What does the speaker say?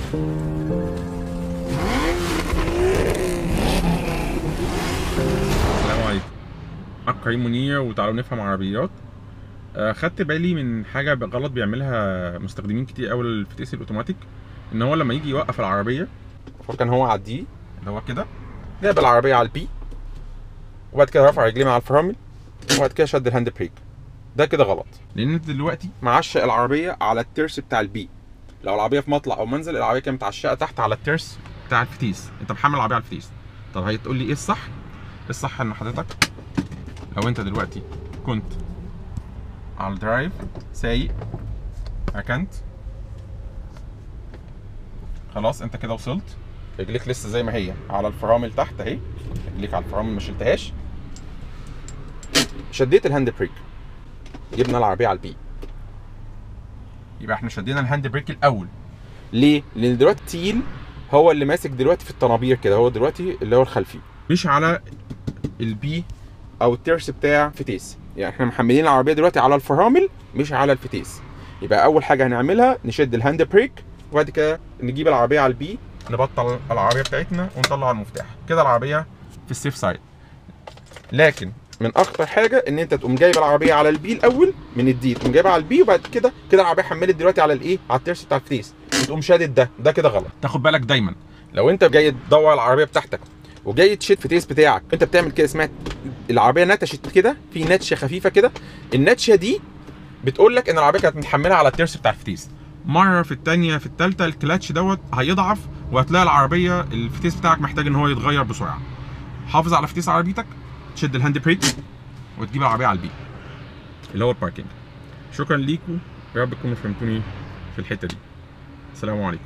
السلام عليكم، معاكم كريم منير وتعالوا نفهم عربيات. خدت بالي من حاجه غلط بيعملها مستخدمين كتير قوي للفتيس الاوتوماتيك، ان هو لما يجي يوقف العربيه المفروض كان هو يعديه اللي هو كده، جاب العربيه على البي وبعد كده رفع رجليه مع الفرامل وبعد كده شد الهاند بريك. ده كده غلط، لان انت دلوقتي معشق العربيه على الترس بتاع البي. لو العربيه في مطلع او منزل، العربيه كانت متعشقه تحت على الترس بتاع الفتيس، انت محمل العربيه على الفتيس. طب هتقول لي ايه الصح؟ الصح ان حضرتك لو انت دلوقتي كنت على الدرايف سايق، ركنت خلاص، انت كده وصلت، رجليك لسه زي ما هي على الفرامل تحت اهي، رجليك على الفرامل ما شلتهاش، شديت الهاند بريك، جبنا العربيه على البي، يبقى احنا شدينا الهاند بريك الاول. ليه؟ لان دلوقتي التيل هو اللي ماسك دلوقتي في الطنابير كده، هو دلوقتي اللي هو الخلفي، مش على البي او الترس بتاع فتيس. يعني احنا محملين العربيه دلوقتي على الفرامل مش على الفتيس. يبقى اول حاجه هنعملها نشد الهاند بريك، وبعد كده نجيب العربيه على البي، نبطل العربيه بتاعتنا ونطلع المفتاح كده، العربيه في السيف سايد. لكن من اخطر حاجه ان انت تقوم جايب العربيه على البي الاول من الدي، تقوم جايبها على البي وبعد كده العربيه حملت دلوقتي على الايه، على الترس بتاع الفتيس، وتقوم شادد. ده كده غلط. تاخد بالك دايما لو انت جاي تدور العربيه بتاعتك وجاي تشد فتيس بتاعك، انت بتعمل كده، اسمها العربيه نتشت كده، في نتشه خفيفه كده، النتشه دي بتقول لك ان العربيه كانت متحمله على الترس بتاع الفتيس. مره في الثانيه في الثالثه الكلاتش دوت هيضعف، وهتلاقي العربيه الفتيس بتاعك محتاج ان هو يتغير بسرعه. حافظ على فتيس عربيتك، تشد الهاند بريك وتجيب العربيه على البي اللي هو الباركينج. شكرا ليكم، يا رب تكونوا فهمتوني في الحته دي. السلام عليكم.